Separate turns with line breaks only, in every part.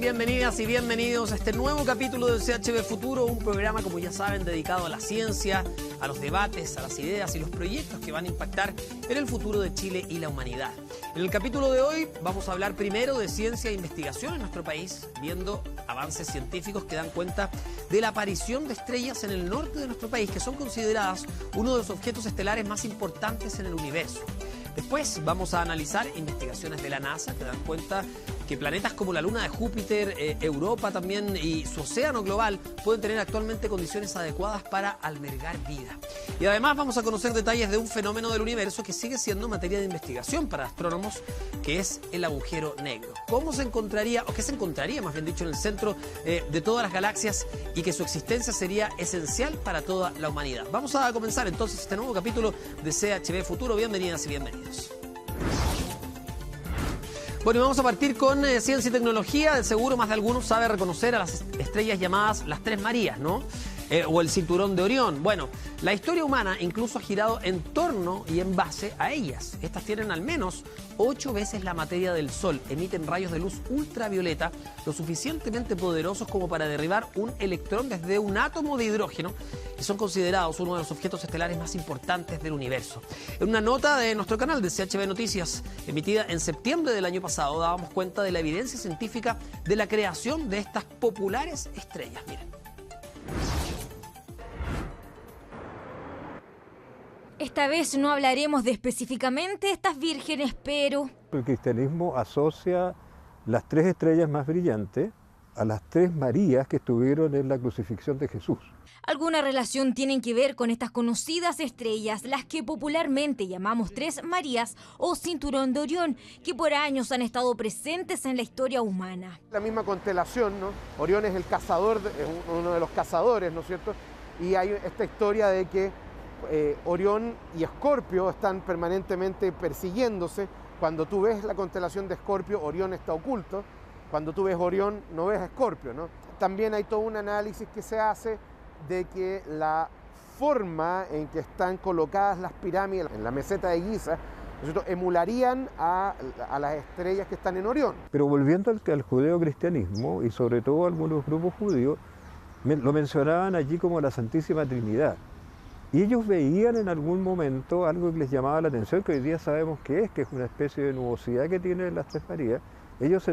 Bienvenidas y bienvenidos a este nuevo capítulo del CHB Futuro, un programa, como ya saben, dedicado a la ciencia, a los debates, a las ideas y los proyectos que van a impactar en el futuro de Chile y la humanidad. En el capítulo de hoy vamos a hablar primero de ciencia e investigación en nuestro país, viendo avances científicos que dan cuenta de la aparición de estrellas en el norte de nuestro país, que son consideradas uno de los objetos estelares más importantes en el universo. Después vamos a analizar investigaciones de la NASA que dan cuenta que planetas como la luna de Júpiter, Europa también y su océano global pueden tener actualmente condiciones adecuadas para albergar vida. Y además vamos a conocer detalles de un fenómeno del universo que sigue siendo materia de investigación para astrónomos, que es el agujero negro. ¿Cómo se encontraría, o qué se encontraría más bien dicho, en el centro de todas las galaxias y que su existencia sería esencial para toda la humanidad? Vamos a comenzar entonces este nuevo capítulo de CHB Futuro. Bienvenidas y bienvenidos. Bueno, y vamos a partir con ciencia y tecnología. De seguro más de algunos sabe reconocer a las estrellas llamadas las Tres Marías, ¿no? O el cinturón de Orión. Bueno, la historia humana incluso ha girado en torno y en base a ellas. Estas tienen al menos 8 veces la materia del Sol, emiten rayos de luz ultravioleta lo suficientemente poderosos como para derribar un electrón desde un átomo de hidrógeno y son considerados uno de los objetos estelares más importantes del universo. En una nota de nuestro canal de CHB Noticias, emitida en septiembre del año pasado, dábamos cuenta de la evidencia científica de la creación de estas populares estrellas. Miren.
Esta vez no hablaremos de específicamente estas vírgenes, pero...
El cristianismo asocia las tres estrellas más brillantes a las Tres Marías que estuvieron en la crucifixión de Jesús.
Alguna relación tienen que ver con estas conocidas estrellas, las que popularmente llamamos Tres Marías o Cinturón de Orión, que por años han estado presentes en la historia humana.
La misma constelación, ¿no? Orión es el cazador, es uno de los cazadores, ¿no es cierto? Y hay esta historia de que Orión y Escorpio están permanentemente persiguiéndose. Cuando tú ves la constelación de Escorpio, Orión está oculto. Cuando tú ves Orión, no ves a Escorpio, ¿no? También hay todo un análisis que se hace de que la forma en que están colocadas las pirámides en la meseta de Giza, ¿no es cierto?, emularían a las estrellas que están en Orión.
Pero volviendo al judeocristianismo, y sobre todo algunos grupos judíos, lo mencionaban allí como la Santísima Trinidad. Y ellos veían en algún momento algo que les llamaba la atención, que hoy día sabemos que es una especie de nubosidad que tienen las Tres Marías. Ellos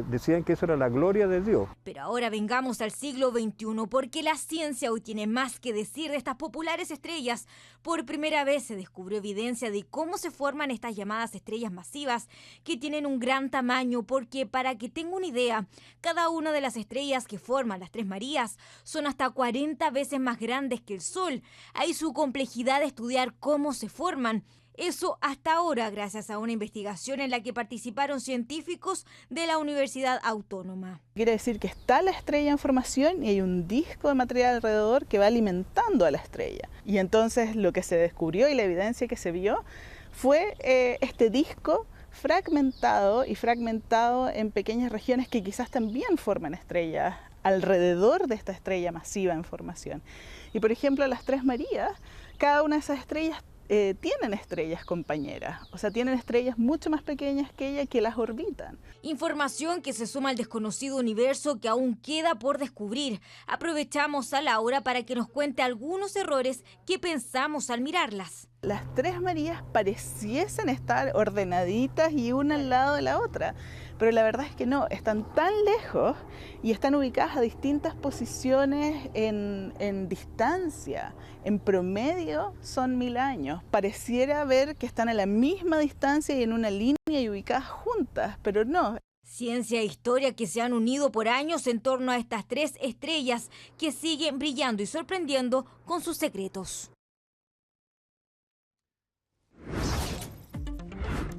decían que eso era la gloria de Dios.
Pero ahora vengamos al siglo XXI, porque la ciencia hoy tiene más que decir de estas populares estrellas. Por primera vez se descubrió evidencia de cómo se forman estas llamadas estrellas masivas, que tienen un gran tamaño, porque para que tenga una idea, cada una de las estrellas que forman las Tres Marías son hasta 40 veces más grandes que el Sol. Hay su complejidad de estudiar cómo se forman. Eso hasta ahora gracias a una investigación en la que participaron científicos de la Universidad Autónoma.
Quiere decir que está la estrella en formación y hay un disco de material alrededor que va alimentando a la estrella. Y entonces lo que se descubrió y la evidencia que se vio fue este disco fragmentado en pequeñas regiones que quizás también forman estrellas alrededor de esta estrella masiva en formación. Y por ejemplo las Tres Marías, cada una de esas estrellas tienen estrellas compañeras, o sea, tienen estrellas mucho más pequeñas que ella que las orbitan.
Información que se suma al desconocido universo que aún queda por descubrir. Aprovechamos a Laura para que nos cuente algunos errores que pensamos al mirarlas.
Las Tres Marías pareciesen estar ordenaditas y una al lado de la otra, pero la verdad es que no, están tan lejos y están ubicadas a distintas posiciones en distancia. En promedio son 1000 años. Pareciera ver que están a la misma distancia y en una línea y ubicadas juntas, pero no.
Ciencia e historia que se han unido por años en torno a estas tres estrellas que siguen brillando y sorprendiendo con sus secretos.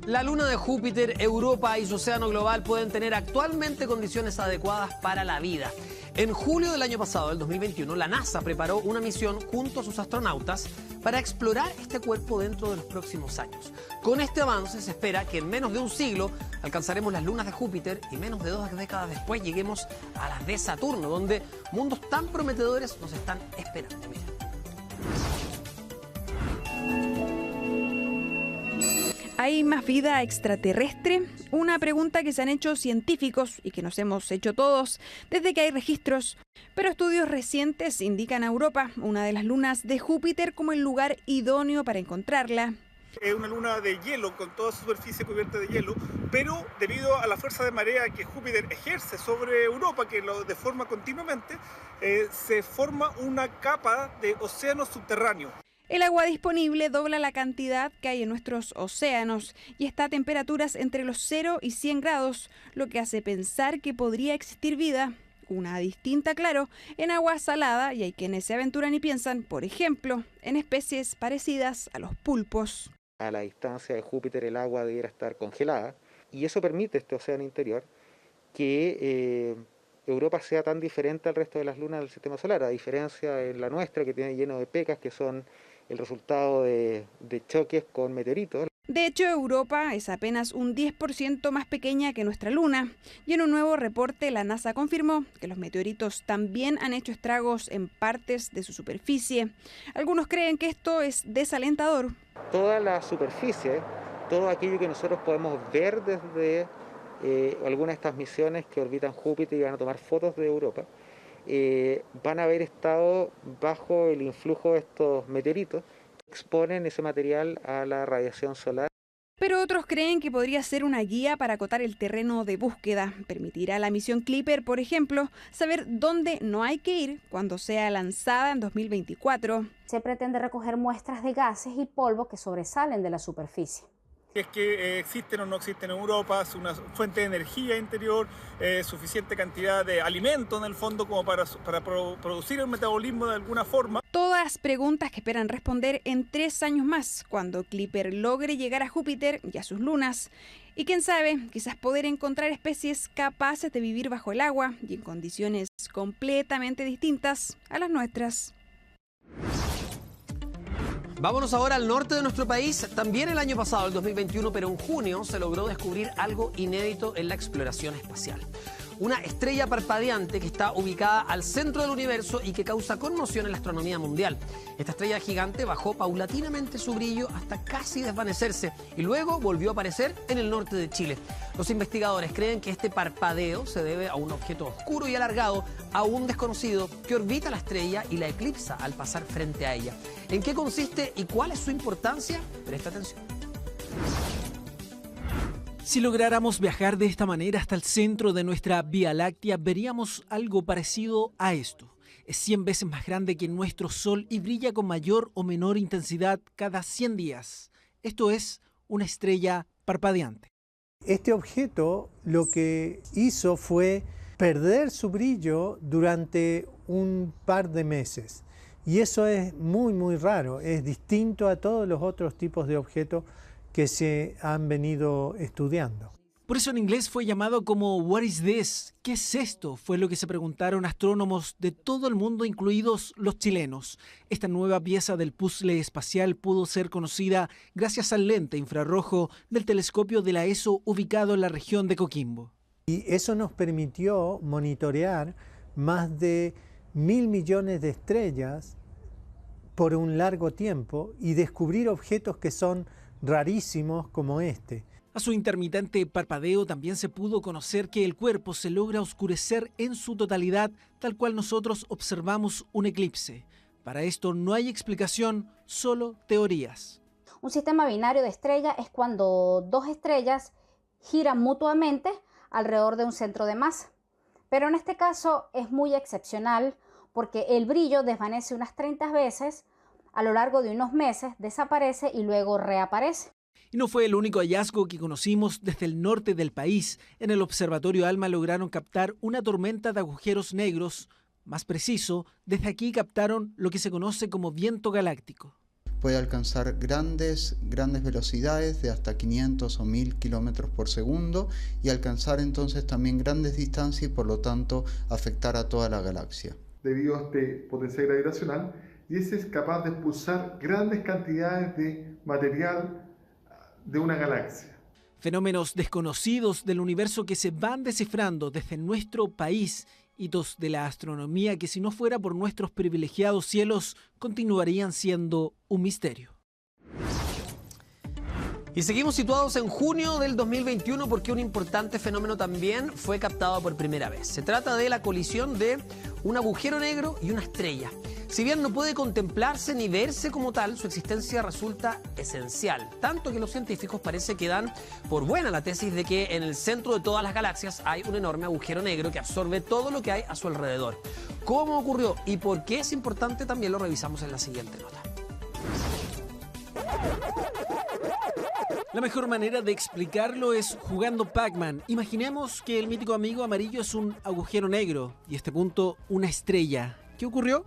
La luna de Júpiter, Europa y su océano global pueden tener actualmente condiciones adecuadas para la vida. En julio del año pasado, del 2021, la NASA preparó una misión junto a sus astronautas para explorar este cuerpo dentro de los próximos años. Con este avance se espera que en menos de un siglo alcanzaremos las lunas de Júpiter y menos de 2 décadas después lleguemos a las de Saturno, donde mundos tan prometedores nos están esperando. Miren.
¿Hay más vida extraterrestre? Una pregunta que se han hecho científicos y que nos hemos hecho todos desde que hay registros. Pero estudios recientes indican a Europa, una de las lunas de Júpiter, como el lugar idóneo para encontrarla.
Es una luna de hielo, con toda su superficie cubierta de hielo, pero debido a la fuerza de marea que Júpiter ejerce sobre Europa, que lo deforma continuamente, se forma una capa de océano subterráneo.
El agua disponible dobla la cantidad que hay en nuestros océanos y está a temperaturas entre los 0 y 100 grados, lo que hace pensar que podría existir vida. Una distinta, claro, en agua salada, y hay quienes se aventuran y piensan, por ejemplo, en especies parecidas a los pulpos.
A la distancia de Júpiter el agua debiera estar congelada y eso permite este océano interior que Europa sea tan diferente al resto de las lunas del sistema solar, a diferencia de la nuestra que tiene lleno de pecas que son el resultado de choques con meteoritos.
De hecho, Europa es apenas un 10% más pequeña que nuestra luna y en un nuevo reporte la NASA confirmó que los meteoritos también han hecho estragos en partes de su superficie. Algunos creen que esto es desalentador.
Toda la superficie, todo aquello que nosotros podemos ver desde algunas de estas misiones que orbitan Júpiter y van a tomar fotos de Europa, van a haber estado bajo el influjo de estos meteoritos que exponen ese material a la radiación solar.
Pero otros creen que podría ser una guía para acotar el terreno de búsqueda. Permitirá a la misión Clipper, por ejemplo, saber dónde no hay que ir cuando sea lanzada en 2024.
Se pretende recoger muestras de gases y polvo que sobresalen de la superficie.
Es que existen o no existen en Europa, es una fuente de energía interior, suficiente cantidad de alimento en el fondo como para producir el metabolismo de alguna forma.
Todas preguntas que esperan responder en 3 años más, cuando Clipper logre llegar a Júpiter y a sus lunas. Y quién sabe, quizás poder encontrar especies capaces de vivir bajo el agua y en condiciones completamente distintas a las nuestras.
Vámonos ahora al norte de nuestro país. También el año pasado, el 2021, pero en junio, se logró descubrir algo inédito en la exploración espacial. Una estrella parpadeante que está ubicada al centro del universo y que causa conmoción en la astronomía mundial. Esta estrella gigante bajó paulatinamente su brillo hasta casi desvanecerse y luego volvió a aparecer en el norte de Chile. Los investigadores creen que este parpadeo se debe a un objeto oscuro y alargado, aún desconocido, que orbita la estrella y la eclipsa al pasar frente a ella. ¿En qué consiste y cuál es su importancia? Presta atención.
Si lográramos viajar de esta manera hasta el centro de nuestra Vía Láctea, veríamos algo parecido a esto. Es 100 veces más grande que nuestro Sol y brilla con mayor o menor intensidad cada 100 días. Esto es una estrella parpadeante.
Este objeto lo que hizo fue perder su brillo durante un par de meses. Y eso es muy raro, es distinto a todos los otros tipos de objetos que se han venido estudiando.
Por eso en inglés fue llamado como What is this? ¿Qué es esto? Fue lo que se preguntaron astrónomos de todo el mundo, incluidos los chilenos. Esta nueva pieza del puzzle espacial pudo ser conocida gracias al lente infrarrojo del telescopio de la ESO ubicado en la región de Coquimbo.
Y eso nos permitió monitorear más de 1.000 millones de estrellas por un largo tiempo y descubrir objetos que son rarísimos como este.
A su intermitente parpadeo también se pudo conocer que el cuerpo se logra oscurecer en su totalidad, tal cual nosotros observamos un eclipse. Para esto no hay explicación, solo teorías.
Un sistema binario de estrella es cuando dos estrellas giran mutuamente alrededor de un centro de masa. Pero en este caso es muy excepcional porque el brillo desvanece unas 30 veces, a lo largo de unos meses desaparece y luego reaparece.
Y no fue el único hallazgo que conocimos desde el norte del país. En el Observatorio ALMA lograron captar una tormenta de agujeros negros. Más preciso, desde aquí captaron lo que se conoce como viento galáctico.
Puede alcanzar grandes velocidades de hasta 500 o 1000 kilómetros por segundo y alcanzar entonces también grandes distancias y por lo tanto afectar a toda la galaxia.
Debido a este potencial gravitacional, y ese es capaz de expulsar grandes cantidades de material de una galaxia.
Fenómenos desconocidos del universo que se van descifrando desde nuestro país, hitos de la astronomía que si no fuera por nuestros privilegiados cielos continuarían siendo un misterio.
Y seguimos situados en junio del 2021 porque un importante fenómeno también fue captado por primera vez. Se trata de la colisión de un agujero negro y una estrella. Si bien no puede contemplarse ni verse como tal, su existencia resulta esencial. Tanto que los científicos parece que dan por buena la tesis de que en el centro de todas las galaxias hay un enorme agujero negro que absorbe todo lo que hay a su alrededor. ¿Cómo ocurrió y por qué es importante? También lo revisamos en la siguiente nota.
La mejor manera de explicarlo es jugando Pac-Man. Imaginemos que el mítico amigo amarillo es un agujero negro y este punto una estrella. ¿Qué ocurrió?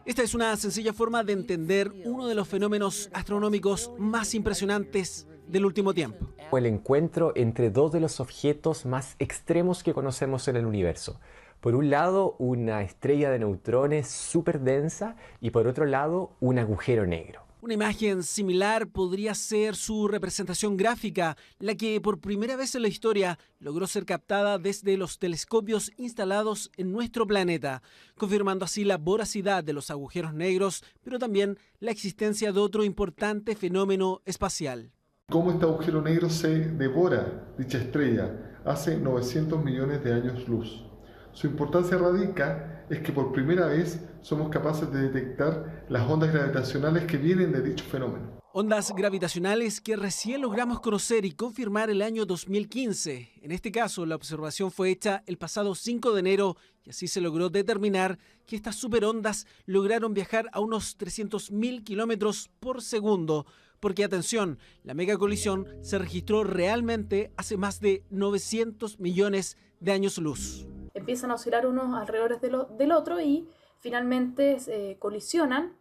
Esta es una sencilla forma de entender uno de los fenómenos astronómicos más impresionantes del último tiempo.
El encuentro entre dos de los objetos más extremos que conocemos en el universo. Por un lado, una estrella de neutrones súper densa y por otro lado, un agujero negro.
Una imagen similar podría ser su representación gráfica, la que por primera vez en la historia logró ser captada desde los telescopios instalados en nuestro planeta, confirmando así la voracidad de los agujeros negros, pero también la existencia de otro importante fenómeno espacial.
Cómo este agujero negro se devora dicha estrella hace 900 millones de años luz. Su importancia radica es que por primera vez somos capaces de detectar las ondas gravitacionales que vienen de dicho fenómeno.
Ondas gravitacionales que recién logramos conocer y confirmar el año 2015. En este caso, la observación fue hecha el pasado 5 de enero y así se logró determinar que estas superondas lograron viajar a unos 300.000 kilómetros por segundo. Porque, atención, la megacolisión se registró realmente hace más de 900 millones de años luz.
Empiezan a oscilar unos alrededor del otro y finalmente colisionan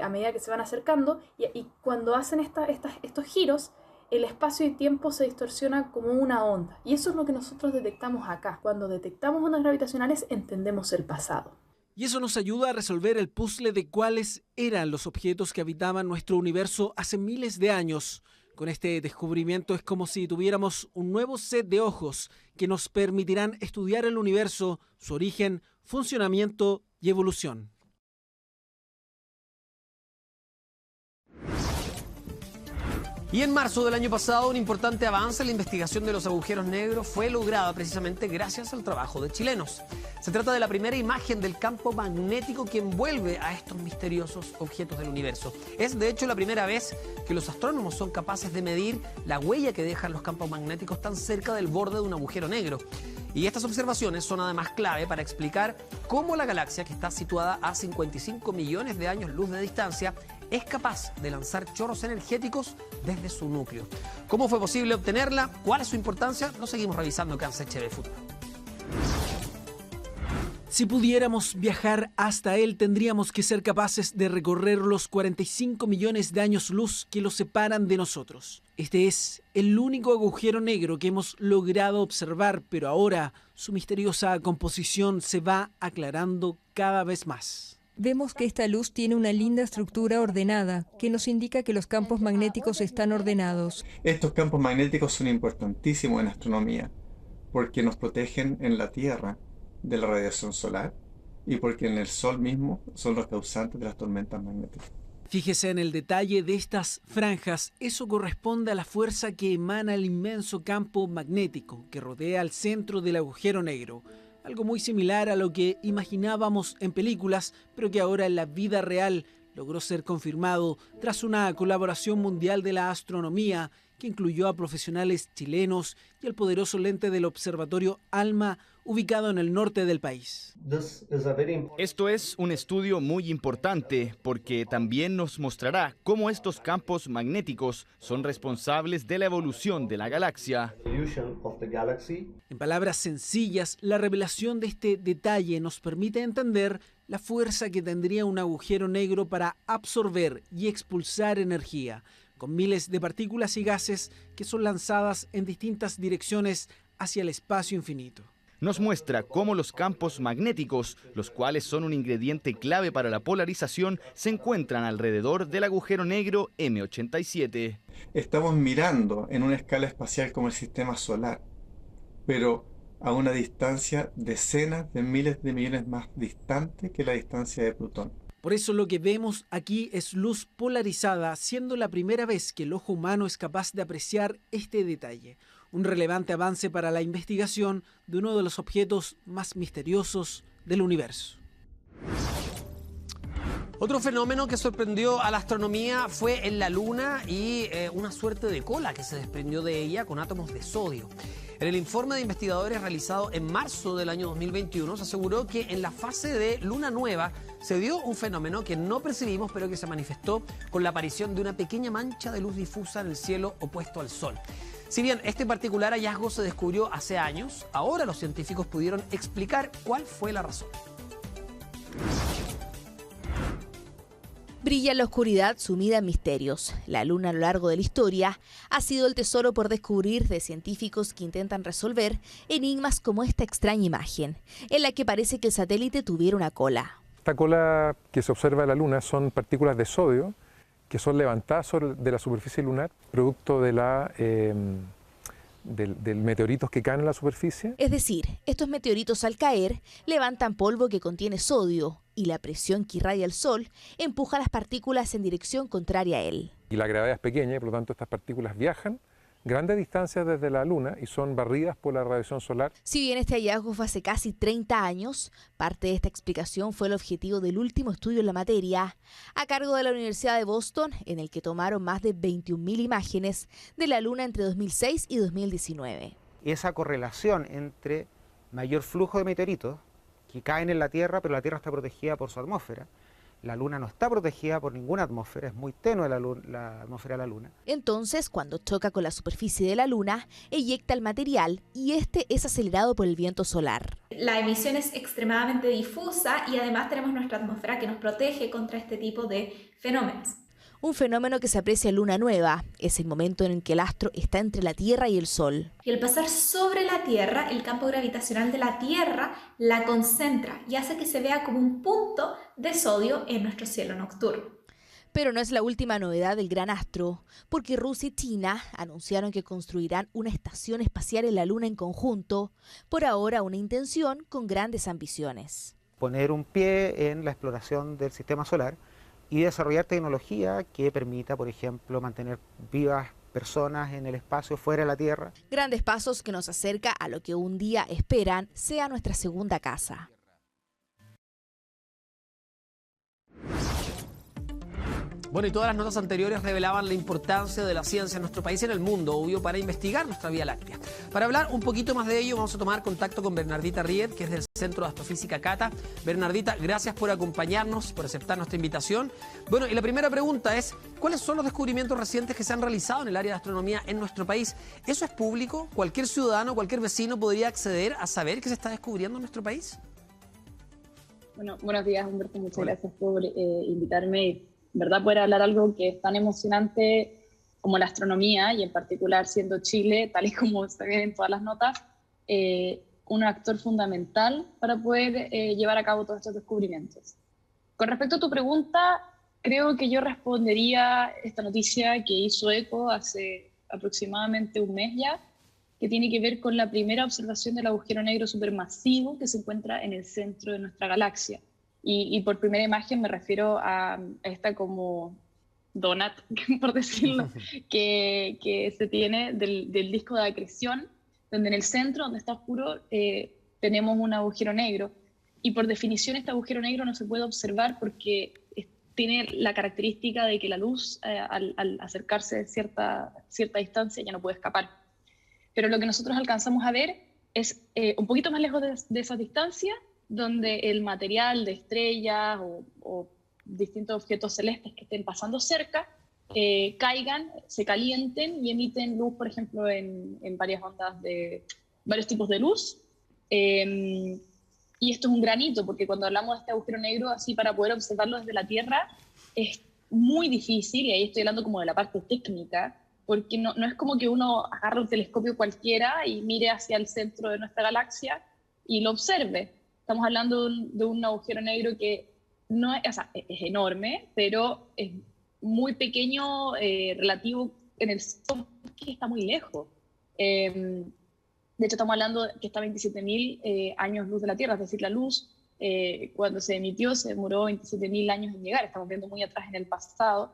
a medida que se van acercando y cuando hacen estos giros, el espacio y tiempo se distorsiona como una onda. Y eso es lo que nosotros detectamos acá. Cuando detectamos ondas gravitacionales entendemos el pasado.
Y eso nos ayuda a resolver el puzzle de cuáles eran los objetos que habitaban nuestro universo hace miles de años. Con este descubrimiento es como si tuviéramos un nuevo set de ojos que nos permitirán estudiar el universo, su origen, funcionamiento y evolución.
Y en marzo del año pasado, un importante avance en la investigación de los agujeros negros fue lograda precisamente gracias al trabajo de chilenos. Se trata de la primera imagen del campo magnético que envuelve a estos misteriosos objetos del universo. Es de hecho la primera vez que los astrónomos son capaces de medir la huella que dejan los campos magnéticos tan cerca del borde de un agujero negro. Y estas observaciones son además clave para explicar cómo la galaxia, que está situada a 55 millones de años luz de distancia, es capaz de lanzar chorros energéticos desde su núcleo. ¿Cómo fue posible obtenerla? ¿Cuál es su importancia? Lo seguimos revisando acá en CHB Futuro.
Si pudiéramos viajar hasta él, tendríamos que ser capaces de recorrer los 45 millones de años luz que los separan de nosotros. Este es el único agujero negro que hemos logrado observar, pero ahora su misteriosa composición se va aclarando cada vez más.
Vemos que esta luz tiene una linda estructura ordenada, que nos indica que los campos magnéticos están ordenados.
Estos campos magnéticos son importantísimos en astronomía, porque nos protegen en la Tierra de la radiación solar y porque en el Sol mismo son los causantes de las tormentas magnéticas.
Fíjese en el detalle de estas franjas. Eso corresponde a la fuerza que emana el inmenso campo magnético que rodea el centro del agujero negro. Algo muy similar a lo que imaginábamos en películas, pero que ahora en la vida real logró ser confirmado tras una colaboración mundial de la astronomía que incluyó a profesionales chilenos y el poderoso lente del observatorio ALMA, ubicado en el norte del país.
Esto es un estudio muy importante porque también nos mostrará cómo estos campos magnéticos son responsables de la evolución de la galaxia.
En palabras sencillas, la revelación de este detalle nos permite entender la fuerza que tendría un agujero negro para absorber y expulsar energía, con miles de partículas y gases que son lanzadas en distintas direcciones hacia el espacio infinito.
Nos muestra cómo los campos magnéticos, los cuales son un ingrediente clave para la polarización, se encuentran alrededor del agujero negro M87.
Estamos mirando en una escala espacial como el sistema solar, pero a una distancia decenas de miles de millones más distante que la distancia de Plutón.
Por eso lo que vemos aquí es luz polarizada, siendo la primera vez que el ojo humano es capaz de apreciar este detalle. Un relevante avance para la investigación de uno de los objetos más misteriosos del universo.
Otro fenómeno que sorprendió a la astronomía fue en la Luna y una suerte de cola que se desprendió de ella con átomos de sodio. En el informe de investigadores realizado en marzo del año 2021 se aseguró que en la fase de luna nueva se dio un fenómeno que no percibimos pero que se manifestó con la aparición de una pequeña mancha de luz difusa en el cielo opuesto al Sol. Si bien este particular hallazgo se descubrió hace años, ahora los científicos pudieron explicar cuál fue la razón.
Brilla en la oscuridad sumida en misterios. La Luna a lo largo de la historia ha sido el tesoro por descubrir de científicos que intentan resolver enigmas como esta extraña imagen, en la que parece que el satélite tuviera una cola.
Esta cola que se observa en la Luna son partículas de sodio que son levantadas de la superficie lunar, producto de del meteoritos que caen en la superficie.
Es decir, estos meteoritos al caer levantan polvo que contiene sodio y la presión que irradia el Sol empuja las partículas en dirección contraria a él.
Y la gravedad es pequeña y por lo tanto estas partículas viajan grandes distancias desde la Luna y son barridas por la radiación solar.
Si bien este hallazgo fue hace casi 30 años, parte de esta explicación fue el objetivo del último estudio en la materia, a cargo de la Universidad de Boston, en el que tomaron más de 21.000 imágenes de la Luna entre 2006 y 2019.
Esa correlación entre mayor flujo de meteoritos que caen en la Tierra, pero la Tierra está protegida por su atmósfera. La Luna no está protegida por ninguna atmósfera, es muy tenue la atmósfera de la Luna.
Entonces, cuando choca con la superficie de la Luna, eyecta el material y este es acelerado por el viento solar.
La emisión es extremadamente difusa y además tenemos nuestra atmósfera que nos protege contra este tipo de fenómenos.
Un fenómeno que se aprecia en luna nueva es el momento en el que el astro está entre la Tierra y el Sol.
Y al pasar sobre la Tierra, el campo gravitacional de la Tierra la concentra y hace que se vea como un punto de sodio en nuestro cielo nocturno.
Pero no es la última novedad del gran astro, porque Rusia y China anunciaron que construirán una estación espacial en la Luna en conjunto, por ahora una intención con grandes ambiciones.
Poner un pie en la exploración del sistema solar y desarrollar tecnología que permita, por ejemplo, mantener vivas personas en el espacio fuera de la Tierra.
Grandes pasos que nos acerca a lo que un día esperan sea nuestra segunda casa.
Bueno, y todas las notas anteriores revelaban la importancia de la ciencia en nuestro país y en el mundo, obvio, para investigar nuestra Vía Láctea. Para hablar un poquito más de ello, vamos a tomar contacto con Bernardita Riet, que es del Centro de Astrofísica Cata. Bernardita, gracias por acompañarnos, por aceptar nuestra invitación. Bueno, y la primera pregunta es, ¿cuáles son los descubrimientos recientes que se han realizado en el área de astronomía en nuestro país? ¿Eso es público? ¿Cualquier ciudadano, cualquier vecino podría acceder a saber qué se está descubriendo en nuestro país?
Bueno, buenos días, Humberto. Muchas gracias por invitarme. ¿Verdad? Poder hablar algo que es tan emocionante como la astronomía y en particular siendo Chile, tal y como se ve en todas las notas, un actor fundamental para poder llevar a cabo todos estos descubrimientos. Con respecto a tu pregunta, creo que yo respondería esta noticia que hizo eco hace aproximadamente un mes ya, que tiene que ver con la primera observación del agujero negro supermasivo que se encuentra en el centro de nuestra galaxia. Y por primera imagen me refiero a esta como donut, por decirlo, que se tiene del disco de acreción, donde en el centro, donde está oscuro, tenemos un agujero negro. Y por definición este agujero negro no se puede observar porque tiene la característica de que la luz, al acercarse a cierta distancia, ya no puede escapar. Pero lo que nosotros alcanzamos a ver es un poquito más lejos de esa distancia, donde el material de estrellas o distintos objetos celestes que estén pasando cerca caigan, se calienten y emiten luz, por ejemplo, en varias ondas de varios tipos de luz. Y esto es un granito, porque cuando hablamos de este agujero negro, así para poder observarlo desde la Tierra, es muy difícil, y ahí estoy hablando como de la parte técnica, porque no es como que uno agarre un telescopio cualquiera y mire hacia el centro de nuestra galaxia y lo observe. Estamos hablando de un agujero negro que no es, o sea, es enorme, pero es muy pequeño relativo en el centro, que está muy lejos. De hecho, estamos hablando que está a 27.000 años luz de la Tierra, es decir, la luz Cuando se emitió se demoró 27.000 años en llegar, estamos viendo muy atrás en el pasado.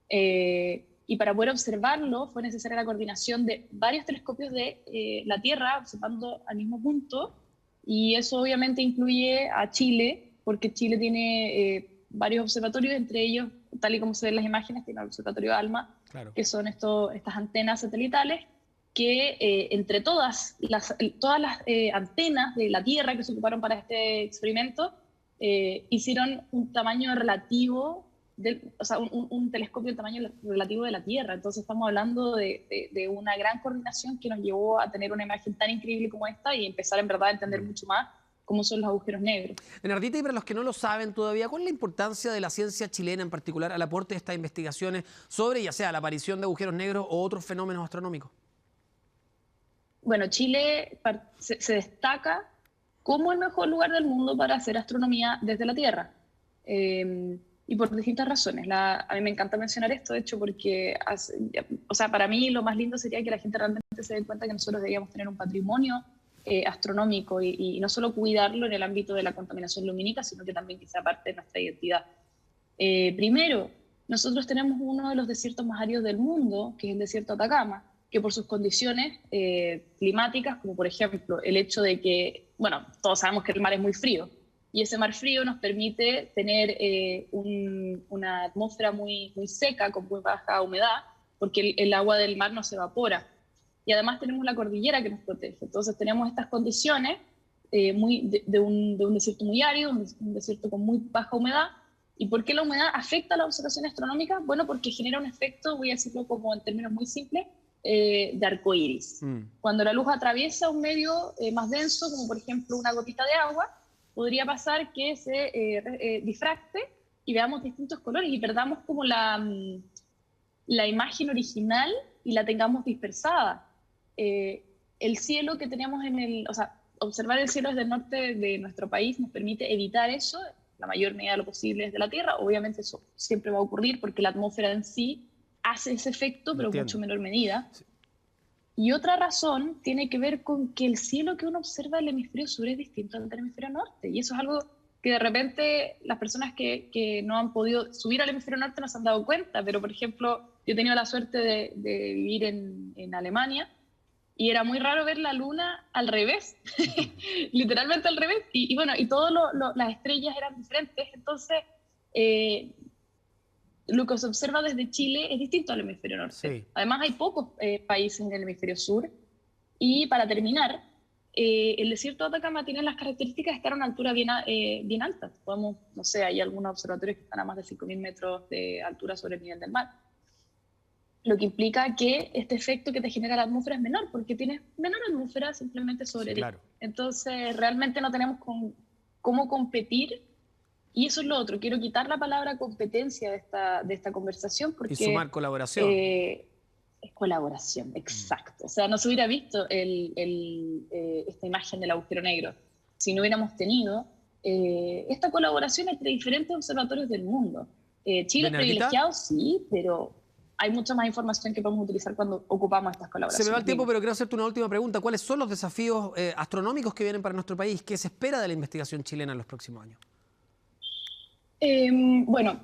Y para poder observarlo fue necesaria la coordinación de varios telescopios de la Tierra observando al mismo punto, y eso obviamente incluye a Chile, porque Chile tiene varios observatorios, entre ellos, tal y como se ven las imágenes, tiene el observatorio ALMA, claro, que son estas antenas satelitales que entre todas las antenas de la Tierra que se ocuparon para este experimento hicieron un tamaño relativo, un telescopio del tamaño relativo de la Tierra. Entonces estamos hablando de una gran coordinación que nos llevó a tener una imagen tan increíble como esta y empezar en verdad a entender mucho más cómo son los agujeros negros.
Bernardita, y para los que no lo saben todavía, ¿cuál es la importancia de la ciencia chilena en particular al aporte de estas investigaciones sobre ya sea la aparición de agujeros negros o otros fenómenos astronómicos?
Bueno, Chile se destaca como el mejor lugar del mundo para hacer astronomía desde la Tierra. Y por distintas razones. A mí me encanta mencionar esto, de hecho, porque para mí lo más lindo sería que la gente realmente se dé cuenta que nosotros deberíamos tener un patrimonio astronómico y no solo cuidarlo en el ámbito de la contaminación lumínica, sino que también que sea parte de nuestra identidad. Primero, nosotros tenemos uno de los desiertos más áridos del mundo, que es el desierto de Atacama, que por sus condiciones climáticas, como por ejemplo el hecho de que, bueno, todos sabemos que el mar es muy frío, y ese mar frío nos permite tener una atmósfera muy, muy seca, con muy baja humedad, porque el agua del mar no se evapora. Y además tenemos la cordillera que nos protege. Entonces tenemos estas condiciones de un desierto muy árido, un desierto con muy baja humedad. ¿Y por qué la humedad afecta a la observación astronómica? Bueno, porque genera un efecto, voy a decirlo como en términos muy simples, de arcoíris. Cuando la luz atraviesa un medio más denso, como por ejemplo una gotita de agua, podría pasar que se difracte y veamos distintos colores y perdamos como la imagen original y la tengamos dispersada. El cielo que tenemos observar el cielo desde el norte de nuestro país nos permite evitar eso, la mayor medida de lo posible desde la Tierra. Obviamente eso siempre va a ocurrir porque la atmósfera en sí hace ese efecto, pero en mucho menor medida. Sí. Y otra razón tiene que ver con que el cielo que uno observa del hemisferio sur es distinto al del hemisferio norte. Y eso es algo que de repente las personas que no han podido subir al hemisferio norte no se han dado cuenta. Pero, por ejemplo, yo he tenido la suerte de vivir en Alemania y era muy raro ver la luna al revés, literalmente al revés. Y bueno, y todas las estrellas eran diferentes. Entonces, lo que se observa desde Chile es distinto al hemisferio norte. Sí. Además, hay pocos países en el hemisferio sur. Y para terminar, el desierto de Atacama tiene las características de estar a una altura bien alta. No sé, hay algunos observatorios que están a más de 5.000 metros de altura sobre el nivel del mar. Lo que implica que este efecto que te genera la atmósfera es menor, porque tienes menor atmósfera simplemente sobre ti. Claro. Entonces, realmente no tenemos cómo competir. Y eso es lo otro, quiero quitar la palabra competencia de esta conversación porque...
Y sumar colaboración.
Es colaboración, exacto. O sea, no se hubiera visto esta imagen del agujero negro si no hubiéramos tenido esta colaboración entre diferentes observatorios del mundo. Chile es privilegiado, sí, pero hay mucha más información que podemos utilizar cuando ocupamos estas colaboraciones.
Se me va el tiempo, pero quiero hacerte una última pregunta. ¿Cuáles son los desafíos astronómicos que vienen para nuestro país? ¿Qué se espera de la investigación chilena en los próximos años?
Bueno,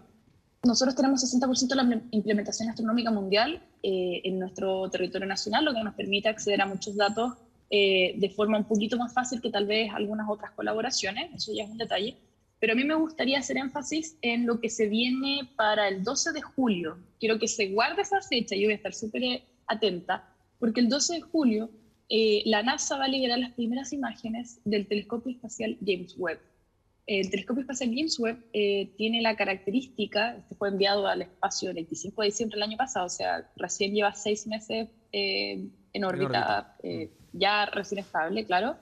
nosotros tenemos 60% de la implementación astronómica mundial en nuestro territorio nacional, lo que nos permite acceder a muchos datos de forma un poquito más fácil que tal vez algunas otras colaboraciones, eso ya es un detalle. Pero a mí me gustaría hacer énfasis en lo que se viene para el 12 de julio. Quiero que se guarde esa fecha, yo voy a estar súper atenta, porque el 12 de julio la NASA va a liberar las primeras imágenes del telescopio espacial James Webb. El telescopio espacial James Webb tiene la característica, este fue enviado al espacio el 25 de diciembre del año pasado, o sea, recién lleva 6 meses en órbita. Ya recién estable, claro.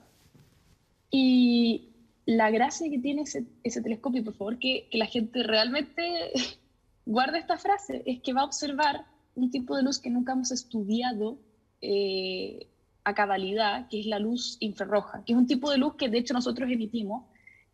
Y la gracia que tiene ese telescopio, por favor, que la gente realmente guarde esta frase, es que va a observar un tipo de luz que nunca hemos estudiado a cabalidad, que es la luz infrarroja, que es un tipo de luz que de hecho nosotros emitimos,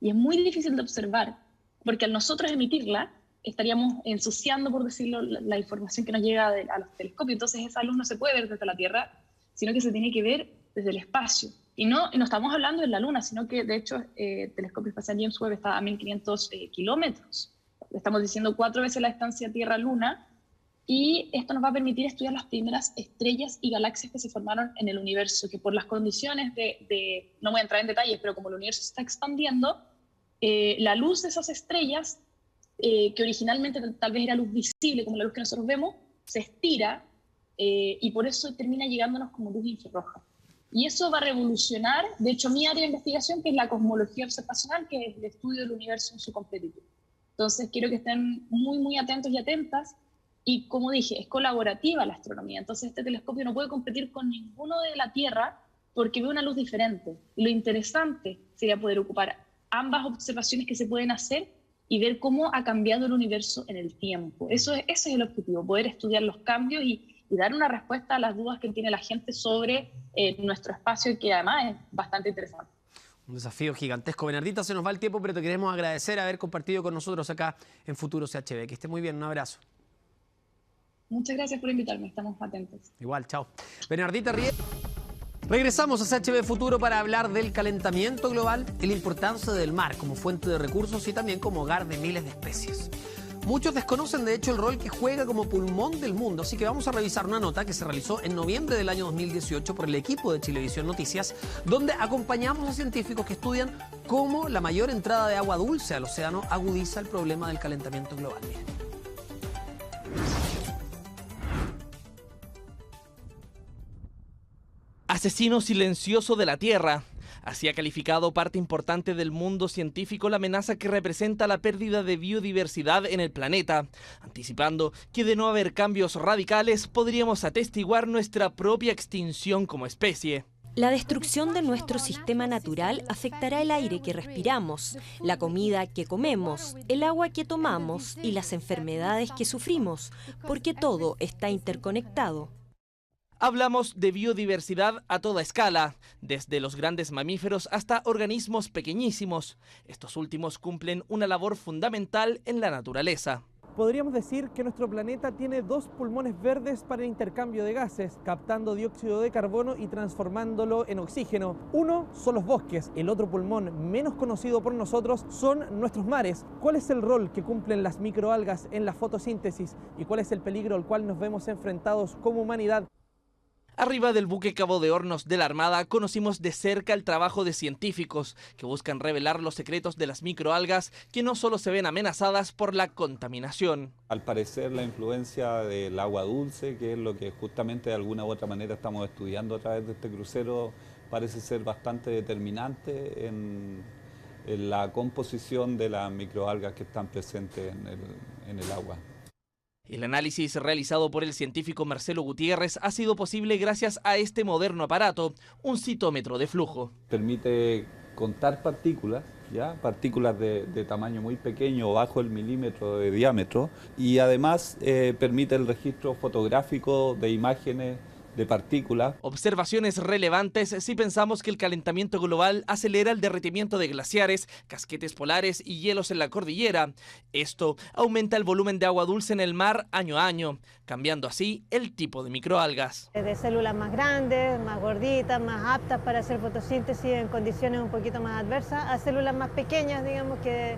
y es muy difícil de observar, porque al nosotros emitirla, estaríamos ensuciando, por decirlo, la información que nos llega a los telescopios. Entonces esa luz no se puede ver desde la Tierra, sino que se tiene que ver desde el espacio. Y no estamos hablando de la Luna, sino que de hecho el telescopio espacial James Webb está a 1500 kilómetros. Estamos diciendo 4 veces la distancia Tierra-Luna, y esto nos va a permitir estudiar las primeras estrellas y galaxias que se formaron en el universo, que por las condiciones no voy a entrar en detalles, pero como el universo se está expandiendo, la luz de esas estrellas, que originalmente tal vez era luz visible, como la luz que nosotros vemos, se estira y por eso termina llegándonos como luz infrarroja. Y eso va a revolucionar, de hecho, mi área de investigación, que es la cosmología observacional, que es el estudio del universo en su completitud. Entonces, quiero que estén muy, muy atentos y atentas. Y como dije, es colaborativa la astronomía. Entonces, este telescopio no puede competir con ninguno de la Tierra porque ve una luz diferente. Y lo interesante sería poder ocupar ambas observaciones que se pueden hacer y ver cómo ha cambiado el universo en el tiempo. Ese es el objetivo, poder estudiar los cambios y dar una respuesta a las dudas que tiene la gente sobre nuestro espacio, que además es bastante interesante.
Un desafío gigantesco. Bernardita, se nos va el tiempo, pero te queremos agradecer haber compartido con nosotros acá en Futuro CHB. Que esté muy bien, un abrazo.
Muchas gracias por invitarme, estamos atentos.
Igual, chao. Bernardita Riera. Regresamos a CHB Futuro para hablar del calentamiento global y la importancia del mar como fuente de recursos y también como hogar de miles de especies. Muchos desconocen de hecho el rol que juega como pulmón del mundo, así que vamos a revisar una nota que se realizó en noviembre del año 2018 por el equipo de Chilevisión Noticias, donde acompañamos a científicos que estudian cómo la mayor entrada de agua dulce al océano agudiza el problema del calentamiento global.
Asesino silencioso de la Tierra. Así ha calificado parte importante del mundo científico la amenaza que representa la pérdida de biodiversidad en el planeta, anticipando que de no haber cambios radicales podríamos atestiguar nuestra propia extinción como especie.
La destrucción de nuestro sistema natural afectará el aire que respiramos, la comida que comemos, el agua que tomamos y las enfermedades que sufrimos, porque todo está interconectado.
Hablamos de biodiversidad a toda escala, desde los grandes mamíferos hasta organismos pequeñísimos. Estos últimos cumplen una labor fundamental en la naturaleza.
Podríamos decir que nuestro planeta tiene 2 pulmones verdes para el intercambio de gases, captando dióxido de carbono y transformándolo en oxígeno. Uno son los bosques, el otro pulmón menos conocido por nosotros son nuestros mares. ¿Cuál es el rol que cumplen las microalgas en la fotosíntesis y cuál es el peligro al cual nos vemos enfrentados como humanidad?
Arriba del buque Cabo de Hornos de la Armada conocimos de cerca el trabajo de científicos que buscan revelar los secretos de las microalgas que no solo se ven amenazadas por la contaminación.
Al parecer la influencia del agua dulce, que es lo que justamente de alguna u otra manera estamos estudiando a través de este crucero, parece ser bastante determinante en la composición de las microalgas que están presentes en el agua.
El análisis realizado por el científico Marcelo Gutiérrez ha sido posible gracias a este moderno aparato, un citómetro de flujo.
Permite contar partículas, ¿ya? Partículas de tamaño muy pequeño, bajo el milímetro de diámetro, y además permite el registro fotográfico de imágenes de partículas.
Observaciones relevantes si pensamos que el calentamiento global acelera el derretimiento de glaciares, casquetes polares y hielos en la cordillera. Esto aumenta el volumen de agua dulce en el mar año a año, cambiando así el tipo de microalgas.
De células más grandes, más gorditas, más aptas para hacer fotosíntesis en condiciones un poquito más adversas, a células más pequeñas, digamos, que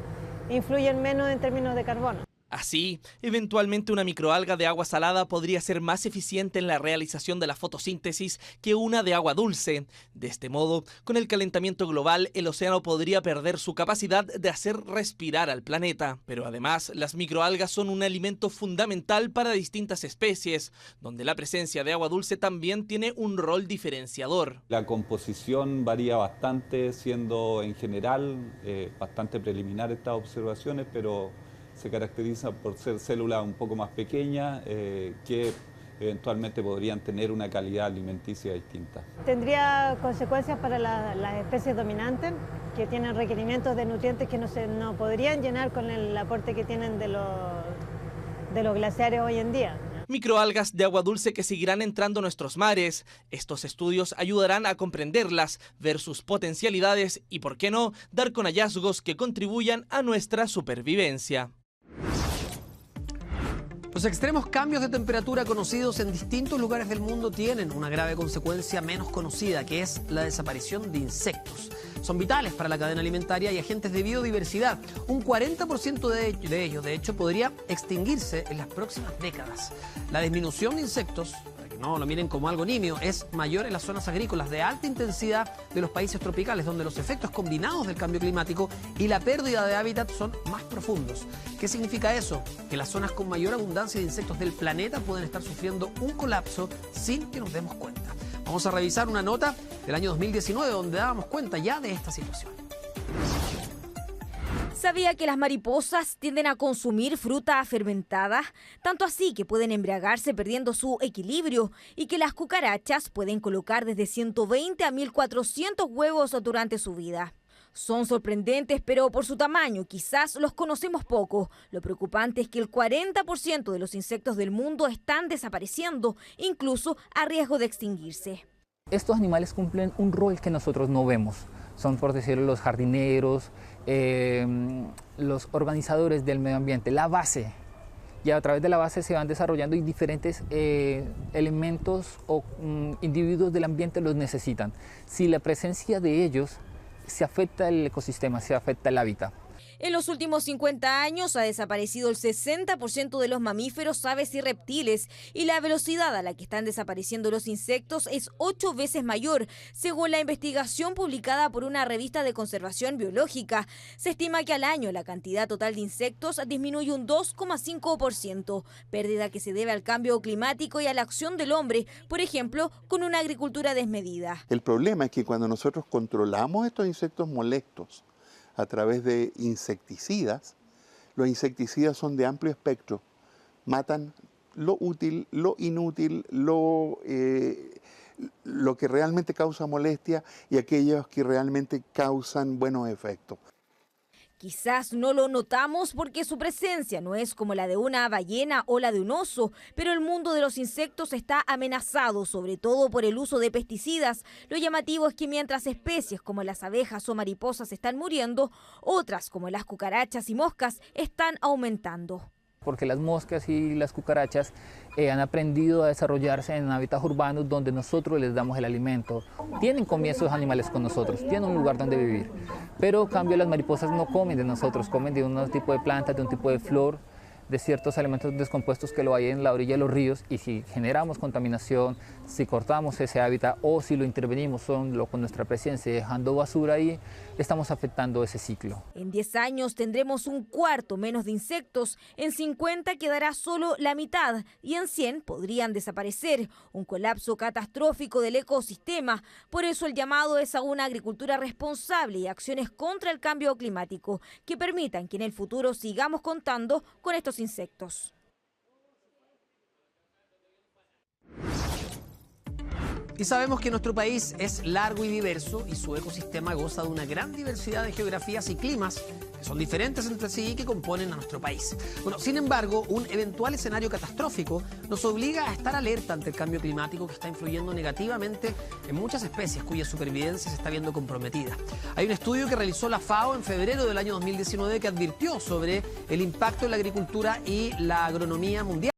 influyen menos en términos de carbono.
Así, eventualmente una microalga de agua salada podría ser más eficiente en la realización de la fotosíntesis que una de agua dulce. De este modo, con el calentamiento global, el océano podría perder su capacidad de hacer respirar al planeta. Pero además, las microalgas son un alimento fundamental para distintas especies, donde la presencia de agua dulce también tiene un rol diferenciador.
La composición varía bastante, siendo en general bastante preliminar estas observaciones, pero se caracteriza por ser células un poco más pequeñas que eventualmente podrían tener una calidad alimenticia distinta.
Tendría consecuencias para las especies dominantes que tienen requerimientos de nutrientes que no podrían llenar con el aporte que tienen de los glaciares hoy en día.
Microalgas de agua dulce que seguirán entrando a nuestros mares. Estos estudios ayudarán a comprenderlas, ver sus potencialidades y, por qué no, dar con hallazgos que contribuyan a nuestra supervivencia.
Los extremos cambios de temperatura conocidos en distintos lugares del mundo tienen una grave consecuencia menos conocida, que es la desaparición de insectos. Son vitales para la cadena alimentaria y agentes de biodiversidad. Un 40% de ellos, de hecho, podría extinguirse en las próximas décadas. La disminución de insectos, para que no lo miren como algo nimio, es mayor en las zonas agrícolas de alta intensidad de los países tropicales, donde los efectos combinados del cambio climático y la pérdida de hábitat son más profundos. ¿Qué significa eso? Que las zonas con mayor abundancia de insectos del planeta pueden estar sufriendo un colapso sin que nos demos cuenta. Vamos a revisar una nota del año 2019 donde dábamos cuenta ya de esta situación.
¿Sabía que las mariposas tienden a consumir fruta fermentada? Tanto así que pueden embriagarse perdiendo su equilibrio, y que las cucarachas pueden colocar desde 120 a 1400 huevos durante su vida. Son sorprendentes, pero por su tamaño quizás los conocemos poco. Lo preocupante es que el 40% de los insectos del mundo están desapareciendo, incluso a riesgo de extinguirse.
Estos animales cumplen un rol que nosotros no vemos. Son, por decirlo, los jardineros, los organizadores del medio ambiente, la base. Y a través de la base se van desarrollando y diferentes elementos o individuos del ambiente los necesitan. Si la presencia de ellos se afecta el ecosistema, se afecta el hábitat.
En los últimos 50 años ha desaparecido el 60% de los mamíferos, aves y reptiles, y la velocidad a la que están desapareciendo los insectos es 8 veces mayor, según la investigación publicada por una revista de conservación biológica. Se estima que al año la cantidad total de insectos disminuye un 2,5%, pérdida que se debe al cambio climático y a la acción del hombre, por ejemplo, con una agricultura desmedida.
El problema es que cuando nosotros controlamos estos insectos molestos a través de insecticidas, los insecticidas son de amplio espectro, matan lo útil, lo inútil, lo que realmente causa molestia y aquellos que realmente causan buenos efectos.
Quizás no lo notamos porque su presencia no es como la de una ballena o la de un oso, pero el mundo de los insectos está amenazado, sobre todo por el uso de pesticidas. Lo llamativo es que mientras especies como las abejas o mariposas están muriendo, otras como las cucarachas y moscas están aumentando.
Porque las moscas y las cucarachas han aprendido a desarrollarse en hábitats urbanos donde nosotros les damos el alimento. Tienen comida esos animales con nosotros, tienen un lugar donde vivir. Pero en cambio las mariposas no comen de nosotros, comen de un tipo de plantas, de un tipo de flor, de ciertos elementos descompuestos que lo hay en la orilla de los ríos, y si generamos contaminación, si cortamos ese hábitat o si lo intervenimos con nuestra presencia dejando basura ahí, estamos afectando ese ciclo.
En 10 años tendremos un cuarto menos de insectos, en 50 quedará solo la mitad y en 100 podrían desaparecer. Un colapso catastrófico del ecosistema. Por eso el llamado es a una agricultura responsable y acciones contra el cambio climático que permitan que en el futuro sigamos contando con estos insectos.
Y sabemos que nuestro país es largo y diverso y su ecosistema goza de una gran diversidad de geografías y climas que son diferentes entre sí y que componen a nuestro país. Bueno, sin embargo, un eventual escenario catastrófico nos obliga a estar alerta ante el cambio climático que está influyendo negativamente en muchas especies cuya supervivencia se está viendo comprometida. Hay un estudio que realizó la FAO en febrero del año 2019 que advirtió sobre el impacto en la agricultura y la agronomía mundial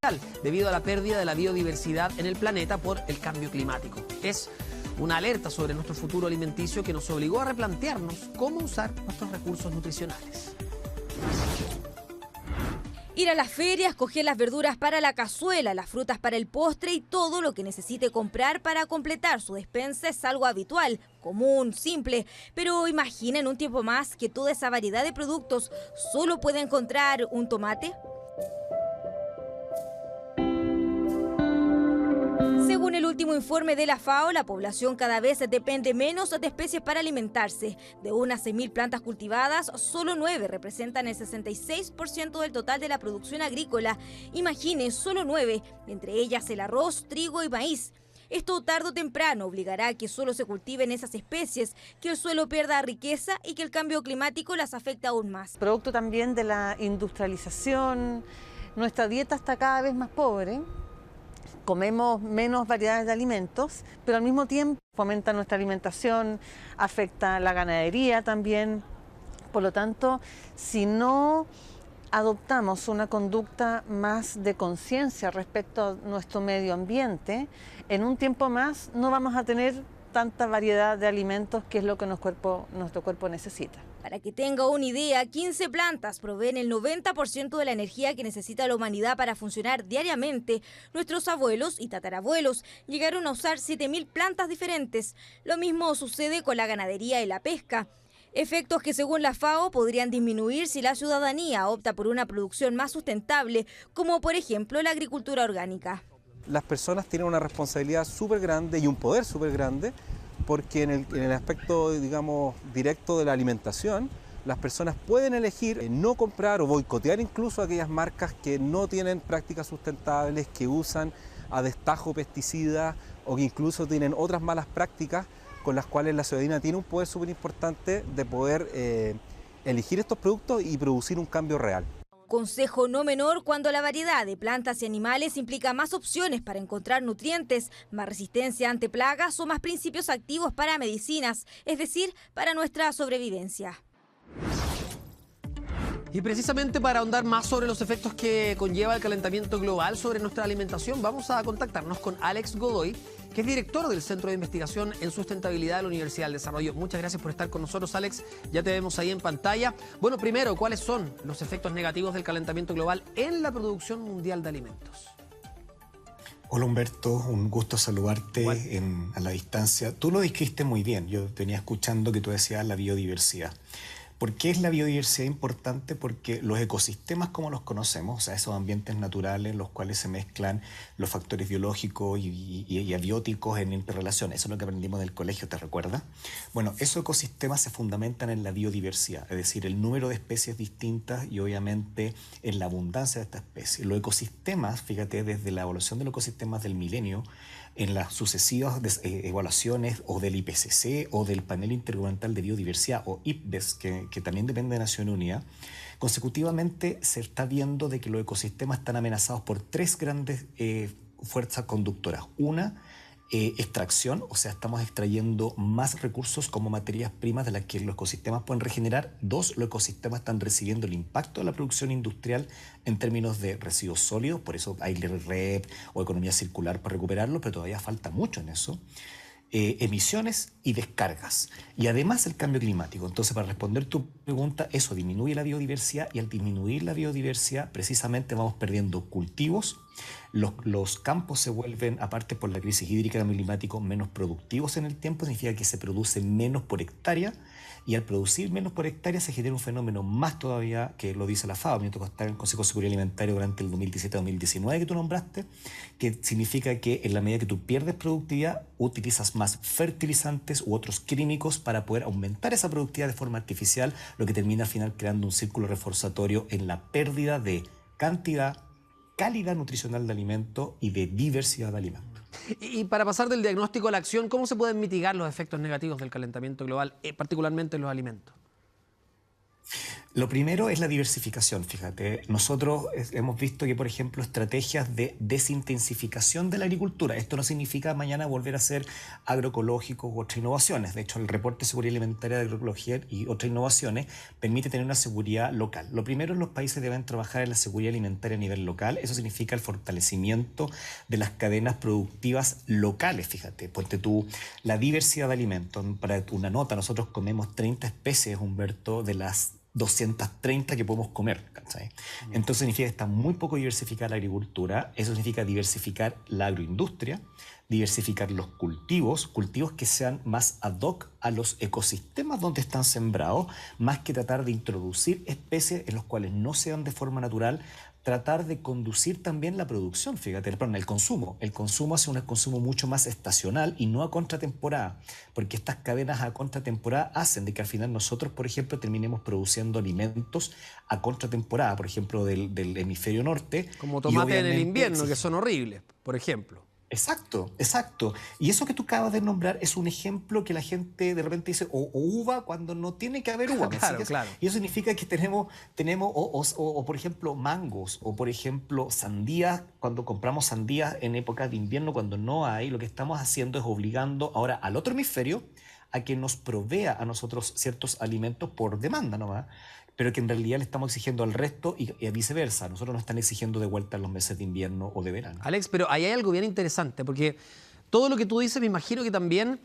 debido a la pérdida de la biodiversidad en el planeta por el cambio climático. Es una alerta sobre nuestro futuro alimenticio que nos obligó a replantearnos cómo usar nuestros recursos nutricionales.
Ir a las ferias, escoger las verduras para la cazuela, las frutas para el postre y todo lo que necesite comprar para completar su despensa es algo habitual, común, simple. Pero imaginen un tiempo más que toda esa variedad de productos solo puede encontrar un tomate. Según el último informe de la FAO, la población cada vez depende menos de especies para alimentarse. De unas 6.000 plantas cultivadas, solo 9 representan el 66% del total de la producción agrícola. Imaginen, solo 9, entre ellas el arroz, trigo y maíz. Esto tarde o temprano obligará a que solo se cultiven esas especies, que el suelo pierda riqueza y que el cambio climático las afecte aún más.
Producto también de la industrialización, nuestra dieta está cada vez más pobre. Comemos menos variedades de alimentos, pero al mismo tiempo fomenta nuestra alimentación, afecta la ganadería también. Por lo tanto, si no adoptamos una conducta más de conciencia respecto a nuestro medio ambiente, en un tiempo más no vamos a tener tanta variedad de alimentos que es lo que nuestro cuerpo necesita.
Para que tenga una idea, 15 plantas proveen el 90% de la energía que necesita la humanidad para funcionar diariamente. Nuestros abuelos y tatarabuelos llegaron a usar 7.000 plantas diferentes. Lo mismo sucede con la ganadería y la pesca. Efectos que según la FAO podrían disminuir si la ciudadanía opta por una producción más sustentable, como por ejemplo la agricultura orgánica.
Las personas tienen una responsabilidad súper grande y un poder súper grande, porque en el aspecto, digamos, directo de la alimentación, las personas pueden elegir no comprar o boicotear incluso aquellas marcas que no tienen prácticas sustentables, que usan a destajo pesticidas o que incluso tienen otras malas prácticas con las cuales la ciudadanía tiene un poder súper importante de poder elegir estos productos y producir un cambio real.
Consejo no menor cuando la variedad de plantas y animales implica más opciones para encontrar nutrientes, más resistencia ante plagas o más principios activos para medicinas, es decir, para nuestra sobrevivencia.
Y precisamente para ahondar más sobre los efectos que conlleva el calentamiento global sobre nuestra alimentación, vamos a contactarnos con Alex Godoy, que es director del Centro de Investigación en Sustentabilidad de la Universidad del Desarrollo. Muchas gracias por estar con nosotros, Alex. Ya te vemos ahí en pantalla. Bueno, primero, ¿cuáles son los efectos negativos del calentamiento global en la producción mundial de alimentos?
Hola Humberto, un gusto saludarte a la distancia. Tú lo describiste muy bien, yo venía escuchando que tú decías la biodiversidad. ¿Por qué es la biodiversidad importante? Porque los ecosistemas como los conocemos, o sea, esos ambientes naturales en los cuales se mezclan los factores biológicos y abióticos en interrelación, eso es lo que aprendimos del colegio, ¿te recuerdas? Bueno, esos ecosistemas se fundamentan en la biodiversidad, es decir, el número de especies distintas y obviamente en la abundancia de estas especies. Los ecosistemas, fíjate, desde la evolución de los ecosistemas del milenio, en las sucesivas evaluaciones o del IPCC o del Panel Intergubernamental de Biodiversidad o IPBES, que también depende de Naciones Unidas, consecutivamente se está viendo de que los ecosistemas están amenazados por tres grandes fuerzas conductoras. Una, extracción, o sea, estamos extrayendo más recursos como materias primas de las que los ecosistemas pueden regenerar. Dos, los ecosistemas están recibiendo el impacto de la producción industrial en términos de residuos sólidos, por eso hay REP o economía circular para recuperarlo, pero todavía falta mucho en eso. Emisiones y descargas. Y además el cambio climático. Entonces, para responder tu pregunta, eso disminuye la biodiversidad y al disminuir la biodiversidad, precisamente vamos perdiendo cultivos. Los campos se vuelven, aparte por la crisis hídrica y el cambio climático, menos productivos en el tiempo. Significa que se produce menos por hectárea y al producir menos por hectárea se genera un fenómeno más todavía, que lo dice la FAO, me tocó estar en el Consejo de Seguridad Alimentaria durante el 2017-2019 que tú nombraste, que significa que en la medida que tú pierdes productividad, utilizas más fertilizantes u otros químicos para poder aumentar esa productividad de forma artificial, lo que termina al final creando un círculo reforzatorio en la pérdida de cantidad, calidad nutricional de alimento y de diversidad de alimentos.
Y para pasar del diagnóstico a la acción, ¿cómo se pueden mitigar los efectos negativos del calentamiento global, particularmente en los alimentos?
Lo primero es la diversificación, fíjate. Nosotros hemos visto que, por ejemplo, estrategias de desintensificación de la agricultura. Esto no significa mañana volver a ser agroecológico u otras innovaciones. De hecho, el reporte de seguridad alimentaria de agroecología y otras innovaciones permite tener una seguridad local. Lo primero, los países deben trabajar en la seguridad alimentaria a nivel local. Eso significa el fortalecimiento de las cadenas productivas locales, fíjate. Ponte tú, la diversidad de alimentos. Para una nota, nosotros comemos 30 especies, Humberto, de las 230 que podemos comer, ¿cachai? Entonces significa que está muy poco diversificada la agricultura. Eso significa diversificar la agroindustria, diversificar los cultivos que sean más ad hoc a los ecosistemas donde están sembrados, más que tratar de introducir especies en las cuales no sean de forma natural, tratar de conducir también la producción, fíjate, el consumo. El consumo hace un consumo mucho más estacional y no a contratemporada, porque estas cadenas a contratemporada hacen de que al final nosotros, por ejemplo, terminemos produciendo alimentos a contratemporada, por ejemplo, del hemisferio norte.
Como tomate en el invierno, que son horribles, por ejemplo.
Exacto, exacto. Y eso que tú acabas de nombrar es un ejemplo que la gente de repente dice, o uva cuando no tiene que haber uva.
Claro, claro.
Y eso significa que tenemos por ejemplo, mangos, o por ejemplo, sandías, cuando compramos sandías en época de invierno, cuando no hay, lo que estamos haciendo es obligando ahora al otro hemisferio a que nos provea a nosotros ciertos alimentos por demanda nomás. pero que en realidad le estamos exigiendo al resto y viceversa. Nosotros nos están exigiendo de vuelta en los meses de invierno o de verano.
Alex, pero ahí hay algo bien interesante, porque todo lo que tú dices me imagino que también,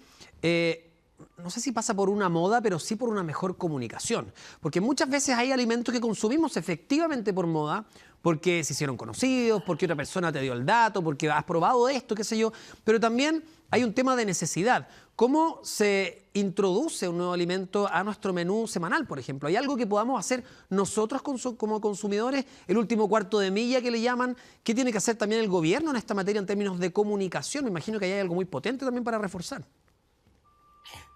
no sé si pasa por una moda, pero sí por una mejor comunicación. Porque muchas veces hay alimentos que consumimos efectivamente por moda, porque se hicieron conocidos, porque otra persona te dio el dato, porque has probado esto, qué sé yo, pero también hay un tema de necesidad. ¿Cómo se introduce un nuevo alimento a nuestro menú semanal, por ejemplo? ¿Hay algo que podamos hacer nosotros como consumidores? El último cuarto de milla que le llaman. ¿Qué tiene que hacer también el gobierno en esta materia en términos de comunicación? Me imagino que hay algo muy potente también para reforzar.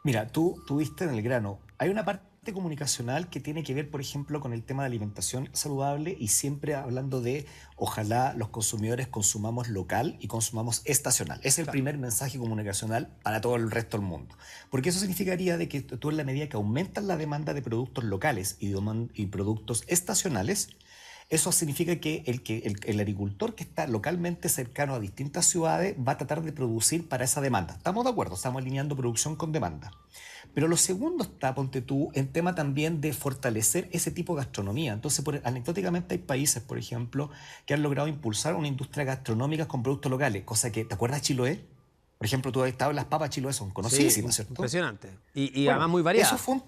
Mira, tú diste en el grano. Hay una parte comunicacional que tiene que ver, por ejemplo, con el tema de alimentación saludable y siempre hablando de ojalá los consumidores consumamos local y consumamos estacional. Es el primer mensaje comunicacional para todo el resto del mundo. Porque eso significaría de que tú en la medida que aumentas la demanda de productos locales y productos estacionales, eso significa que el agricultor que está localmente cercano a distintas ciudades va a tratar de producir para esa demanda. ¿Estamos de acuerdo? Estamos alineando producción con demanda. Pero lo segundo está, ponte tú, en tema también de fortalecer ese tipo de gastronomía. Entonces, anecdóticamente hay países, por ejemplo, que han logrado impulsar una industria gastronómica con productos locales, cosa que, ¿te acuerdas de Chiloé? Por ejemplo, tú has estado en las papas Chiloé, son conocidísimas, ¿cierto?
Impresionante. Y además muy variadas.
Eso fue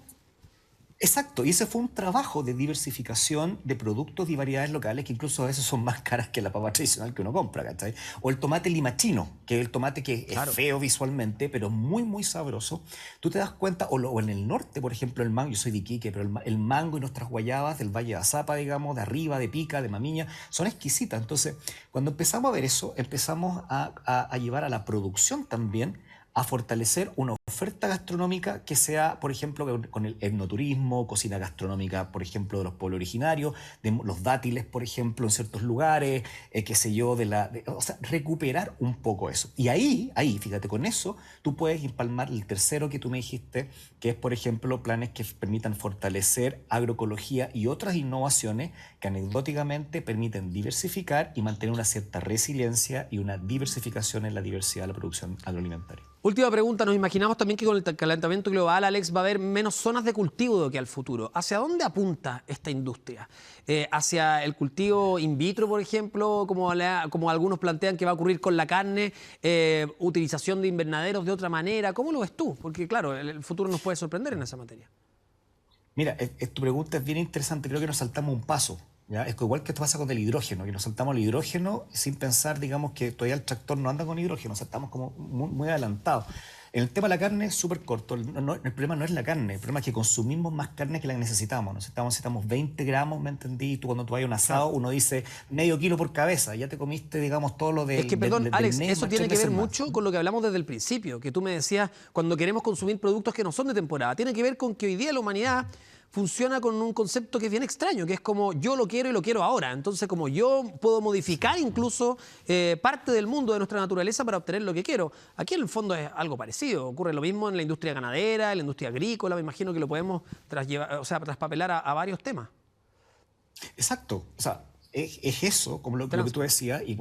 Exacto, y ese fue un trabajo de diversificación de productos y variedades locales que incluso a veces son más caras que la papa tradicional que uno compra, ¿cachai? O el tomate limachino, que es el tomate que es feo visualmente, pero muy, muy sabroso. Tú te das cuenta, o en el norte, por ejemplo, el mango, yo soy de Iquique, pero el mango y nuestras guayabas del Valle de Azapa, digamos, de arriba, de Pica, de Mamiña, son exquisitas. Entonces, cuando empezamos a ver eso, empezamos a llevar a la producción también a fortalecer una oferta gastronómica que sea, por ejemplo, con el etnoturismo, cocina gastronómica, por ejemplo, de los pueblos originarios, de los dátiles, por ejemplo, en ciertos lugares, qué sé yo, o sea, recuperar un poco eso. Y ahí, fíjate, con eso tú puedes empalmar el tercero que tú me dijiste, que es, por ejemplo, planes que permitan fortalecer agroecología y otras innovaciones que anecdóticamente permiten diversificar y mantener una cierta resiliencia y una diversificación en la diversidad de la producción agroalimentaria.
Última pregunta, nos imaginamos también que con el calentamiento global, Alex, va a haber menos zonas de cultivo de que al futuro. ¿Hacia dónde apunta esta industria? ¿Hacia el cultivo in vitro, por ejemplo, como algunos plantean que va a ocurrir con la carne? ¿Utilización de invernaderos de otra manera? ¿Cómo lo ves tú? Porque claro, el futuro nos puede sorprender en esa materia.
Mira, tu pregunta es bien interesante, creo que nos saltamos un paso. ¿Ya? Es igual que esto pasa con el hidrógeno, que nos saltamos el hidrógeno sin pensar, digamos, que todavía el tractor no anda con hidrógeno, saltamos como muy adelantados. En el tema de la carne es súper corto, el problema no es la carne, el problema es que consumimos más carne que la que necesitamos. Necesitamos 20 gramos, ¿me entendí? Y tú cuando tú vas a un asado, uno dice medio kilo por cabeza, ya te comiste, digamos, todo lo de...
Es que, perdón, Alex, eso tiene que ver mucho con lo que hablamos desde el principio, que tú me decías, cuando queremos consumir productos que no son de temporada, tiene que ver con que hoy día la humanidad funciona con un concepto que es bien extraño, que es como yo lo quiero y lo quiero ahora. Entonces, como yo puedo modificar incluso parte del mundo de nuestra naturaleza para obtener lo que quiero. Aquí en el fondo es algo parecido. Ocurre lo mismo en la industria ganadera, en la industria agrícola. Me imagino que lo podemos traspapelar a varios temas.
Exacto. O sea, es eso, como lo que tú decías, y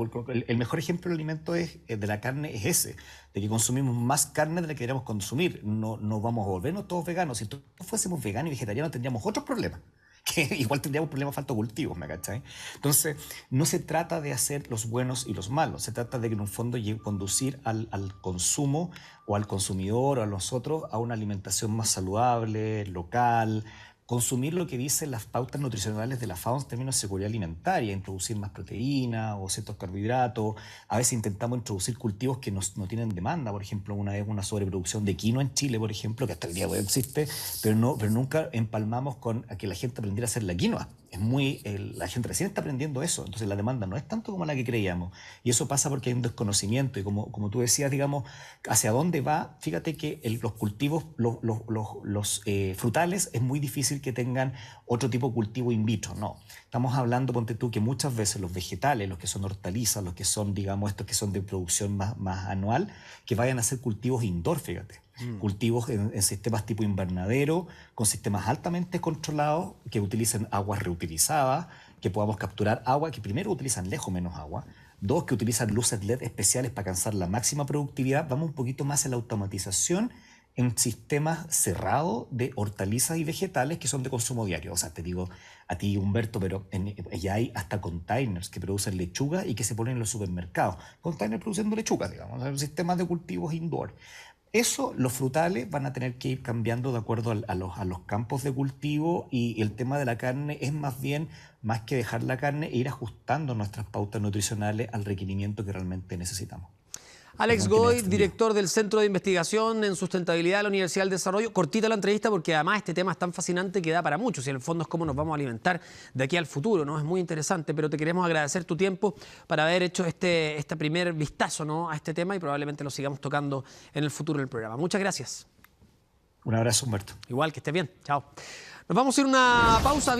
el mejor ejemplo del alimento de la carne es ese, de que consumimos más carne de la que queremos consumir. No vamos a volvernos todos veganos. Si todos fuésemos veganos y vegetarianos tendríamos otros problemas, que igual tendríamos problemas de falta de cultivos, ¿me cachai? Entonces, no se trata de hacer los buenos y los malos, se trata de que en un fondo conducir al consumo o al consumidor o a nosotros a una alimentación más saludable, local, consumir lo que dicen las pautas nutricionales de la FAO en términos de seguridad alimentaria, introducir más proteína o ciertos carbohidratos. A veces intentamos introducir cultivos que no tienen demanda. Por ejemplo, una vez una sobreproducción de quinoa en Chile, por ejemplo, que hasta el día de hoy existe, pero nunca empalmamos con a que la gente aprendiera a hacer la quinoa. La gente recién está aprendiendo eso, entonces la demanda no es tanto como la que creíamos. Y eso pasa porque hay un desconocimiento y como tú decías, digamos, hacia dónde va. Fíjate que los cultivos, los frutales, es muy difícil que tengan otro tipo de cultivo in vitro, no. Estamos hablando, ponte tú, que muchas veces los vegetales, los que son hortalizas, los que son, digamos, estos que son de producción más anual, que vayan a ser cultivos indoor, fíjate. Cultivos en sistemas tipo invernadero, con sistemas altamente controlados, que utilicen aguas reutilizadas, que podamos capturar agua, que primero utilizan lejos menos agua, dos, que utilizan luces LED especiales para alcanzar la máxima productividad. Vamos un poquito más en la automatización en sistemas cerrados de hortalizas y vegetales que son de consumo diario. O sea, te digo a ti, Humberto, pero ya hay hasta containers que producen lechuga y que se ponen en los supermercados. Containers produciendo lechuga, digamos, sistemas de cultivos indoor. Eso, los frutales van a tener que ir cambiando de acuerdo a los campos de cultivo, y el tema de la carne es más bien, más que dejar la carne, ir ajustando nuestras pautas nutricionales al requerimiento que realmente necesitamos.
Alex Goy, director del Centro de Investigación en Sustentabilidad de la Universidad del Desarrollo. Cortita la entrevista porque además este tema es tan fascinante que da para muchos y en el fondo es cómo nos vamos a alimentar de aquí al futuro, ¿no? Es muy interesante, pero te queremos agradecer tu tiempo para haber hecho este primer vistazo, ¿no?, a este tema, y probablemente lo sigamos tocando en el futuro del programa. Muchas gracias.
Un abrazo, Humberto.
Igual, que estés bien. Chao. Nos vamos a ir a una pausa.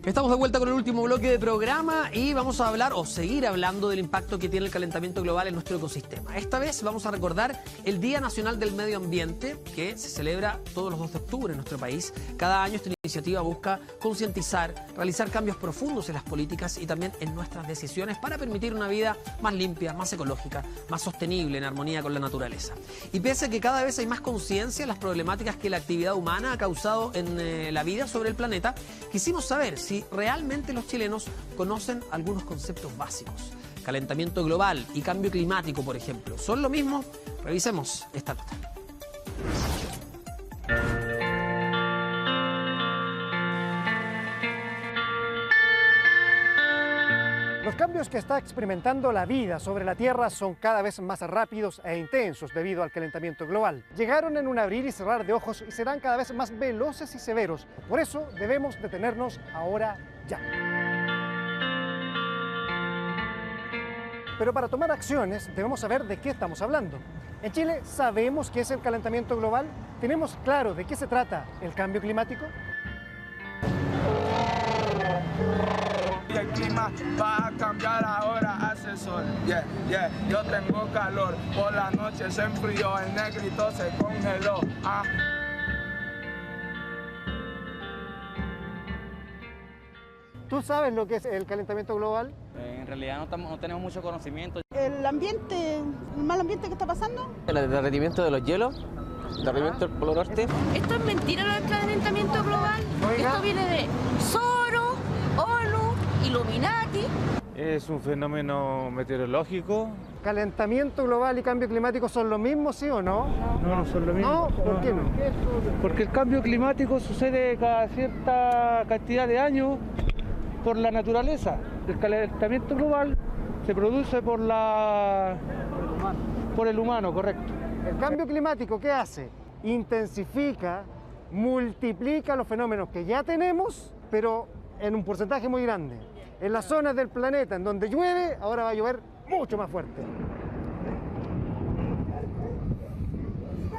Estamos de vuelta con el último bloque de programa y vamos a hablar o seguir hablando del impacto que tiene el calentamiento global en nuestro ecosistema. Esta vez vamos a recordar el Día Nacional del Medio Ambiente, que se celebra todos los 2 de octubre en nuestro país. Cada año esta iniciativa busca concientizar, realizar cambios profundos en las políticas y también en nuestras decisiones para permitir una vida más limpia, más ecológica, más sostenible, en armonía con la naturaleza. Y pese a que cada vez hay más conciencia en las problemáticas que la actividad humana ha causado en la vida sobre el planeta, quisimos saber si realmente los chilenos conocen algunos conceptos básicos. Calentamiento global y cambio climático, por ejemplo, ¿son lo mismo? Revisemos esta nota.
Los cambios que está experimentando la vida sobre la Tierra son cada vez más rápidos e intensos debido al calentamiento global. Llegaron en un abrir y cerrar de ojos y serán cada vez más veloces y severos. Por eso debemos detenernos ahora ya. Pero para tomar acciones debemos saber de qué estamos hablando. En Chile, ¿sabemos qué es el calentamiento global? ¿Tenemos claro de qué se trata el cambio climático?
El clima va a cambiar ahora, hace sol, yo tengo calor, por la noche se enfrió, el negrito se congeló,
¿Tú sabes lo que es el calentamiento global?
En realidad no tenemos mucho conocimiento.
El mal ambiente que está pasando.
El derretimiento de los hielos, el derretimiento del Polo Norte.
Esto es mentira, lo del calentamiento global.
Oiga.
Esto viene de Soros, ONU, Illuminati.
Es un fenómeno meteorológico.
¿Calentamiento global y cambio climático son lo mismo, sí o no?
No son lo mismo.
¿No? ¿Por qué no?
Porque el cambio climático sucede cada cierta cantidad de años por la naturaleza. El calentamiento global se produce por el humano, correcto.
El cambio climático, ¿qué hace? Intensifica, multiplica los fenómenos que ya tenemos, pero en un porcentaje muy grande. En las zonas del planeta en donde llueve, ahora va a llover mucho más fuerte.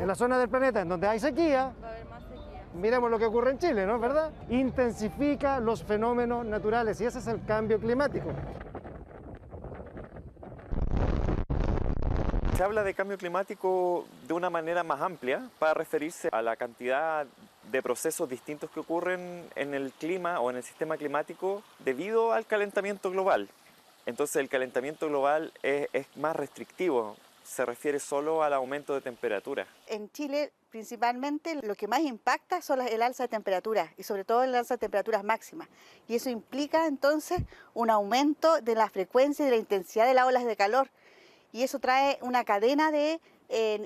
En las zonas del planeta en donde hay sequía, va a haber más sequía. Miremos lo que ocurre en Chile, ¿no es verdad? Intensifica los fenómenos naturales y ese es el cambio climático.
Se habla de cambio climático de una manera más amplia para referirse a la cantidad de procesos distintos que ocurren en el clima o en el sistema climático debido al calentamiento global. Entonces el calentamiento global es más restrictivo, se refiere solo al aumento de temperatura.
En Chile, principalmente, lo que más impacta son el alza de temperaturas y sobre todo el alza de temperaturas máximas. Y eso implica entonces un aumento de la frecuencia y de la intensidad de las olas de calor. Y eso trae una cadena de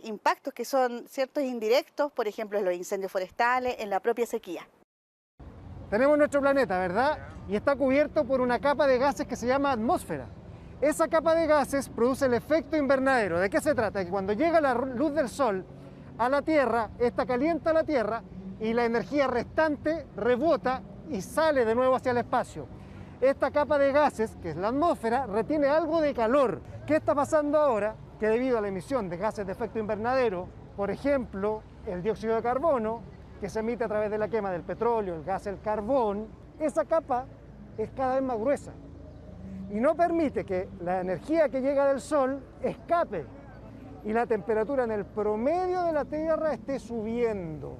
impactos que son ciertos indirectos, por ejemplo, en los incendios forestales, en la propia sequía.
Tenemos nuestro planeta, ¿verdad? Y está cubierto por una capa de gases que se llama atmósfera. Esa capa de gases produce el efecto invernadero. ¿De qué se trata? Que cuando llega la luz del sol a la Tierra, esta calienta la Tierra y la energía restante rebota y sale de nuevo hacia el espacio. Esta capa de gases, que es la atmósfera, retiene algo de calor. ¿Qué está pasando ahora? Que debido a la emisión de gases de efecto invernadero, por ejemplo, el dióxido de carbono, que se emite a través de la quema del petróleo, el gas, el carbón, esa capa es cada vez más gruesa y no permite que la energía que llega del sol escape y la temperatura en el promedio de la Tierra esté subiendo.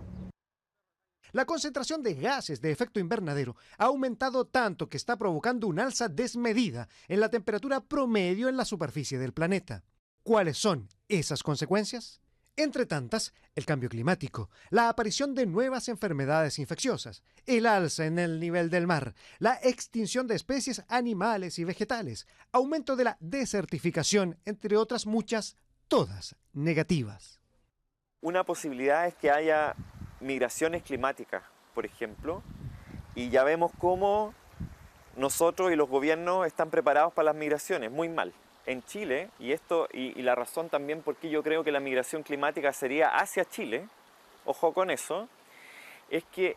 La concentración de gases de efecto invernadero ha aumentado tanto que está provocando un alza desmedida en la temperatura promedio en la superficie del planeta. ¿Cuáles son esas consecuencias? Entre tantas, el cambio climático, la aparición de nuevas enfermedades infecciosas, el alza en el nivel del mar, la extinción de especies animales y vegetales, aumento de la desertificación, entre otras muchas, todas negativas.
Una posibilidad es que haya migraciones climáticas, por ejemplo, y ya vemos cómo nosotros y los gobiernos están preparados para las migraciones, muy mal. En Chile, y la razón también por qué yo creo que la migración climática sería hacia Chile, ojo con eso, es que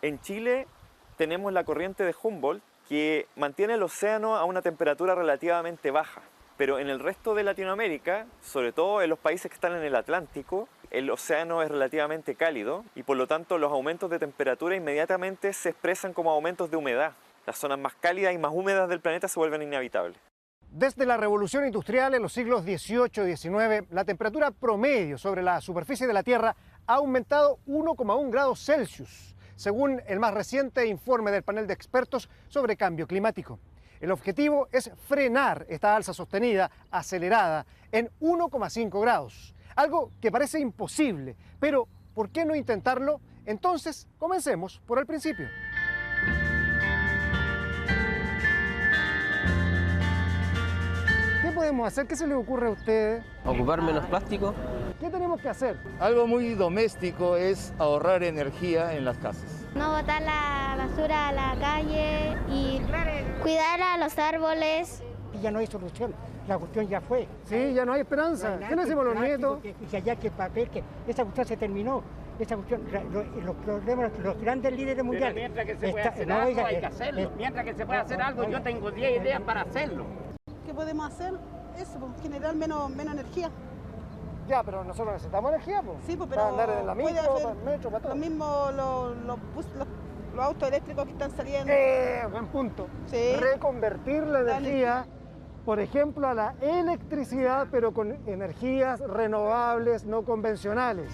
en Chile tenemos la corriente de Humboldt que mantiene el océano a una temperatura relativamente baja, pero en el resto de Latinoamérica, sobre todo en los países que están en el Atlántico, el océano es relativamente cálido y por lo tanto los aumentos de temperatura inmediatamente se expresan como aumentos de humedad. Las zonas más cálidas y más húmedas del planeta se vuelven inhabitables.
Desde la revolución industrial en los siglos XVIII y XIX, la temperatura promedio sobre la superficie de la Tierra ha aumentado 1,1 grados Celsius, según el más reciente informe del panel de expertos sobre cambio climático. El objetivo es frenar esta alza sostenida, acelerada, en 1,5 grados, algo que parece imposible, pero ¿por qué no intentarlo? Entonces, comencemos por el principio. ¿Qué podemos hacer? ¿Qué se le ocurre a usted?
Ocupar menos plástico.
¿Qué tenemos que hacer?
Algo muy doméstico es ahorrar energía en las casas.
No botar la basura a la calle y cuidar a los árboles.
Y ya no hay solución, la cuestión ya fue.
Sí, ya no hay esperanza. ¿Qué le decimos a los nietos?
Que allá que papel, que esa cuestión se terminó. Esa cuestión, los problemas, los grandes líderes mundiales.
Pero mientras que se pueda hacer algo, hay que hacerlo. Mientras que se pueda hacer algo, yo tengo 10 ideas para hacerlo.
¿Qué podemos hacer? Eso, generar menos energía.
Ya, pero nosotros necesitamos energía, pues.
Sí, pues, pero
para andar en la micro, para el metro, para todo.
Lo mismo los autos eléctricos que están saliendo.
Buen punto.
Sí.
Reconvertir la energía, por ejemplo, a la electricidad, pero con energías renovables no convencionales.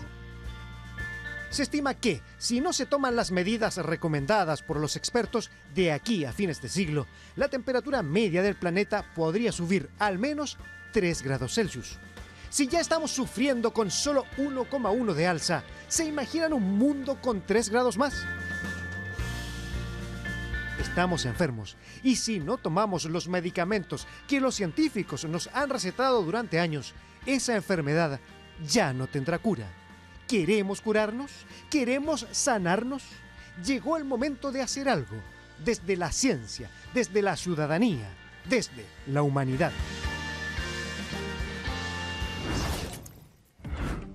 Se estima que, si no se toman las medidas recomendadas por los expertos, de aquí a fines de siglo, la temperatura media del planeta podría subir al menos 3 grados Celsius. Si ya estamos sufriendo con solo 1,1 de alza, ¿se imaginan un mundo con 3 grados más? Estamos enfermos, y si no tomamos los medicamentos que los científicos nos han recetado durante años, esa enfermedad ya no tendrá cura. ¿Queremos curarnos? ¿Queremos sanarnos? Llegó el momento de hacer algo, desde la ciencia, desde la ciudadanía, desde la humanidad.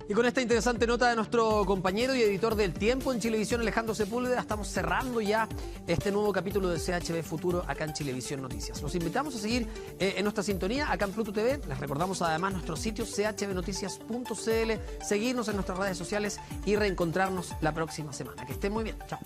Y con esta interesante nota de nuestro compañero y editor del Tiempo en Chilevisión, Alejandro Sepúlveda, estamos cerrando ya este nuevo capítulo de CHB Futuro acá en Chilevisión Noticias. Los invitamos a seguir en nuestra sintonía acá en Pluto TV. Les recordamos además nuestro sitio chbnoticias.cl, seguirnos en nuestras redes sociales y reencontrarnos la próxima semana. Que estén muy bien. Chao.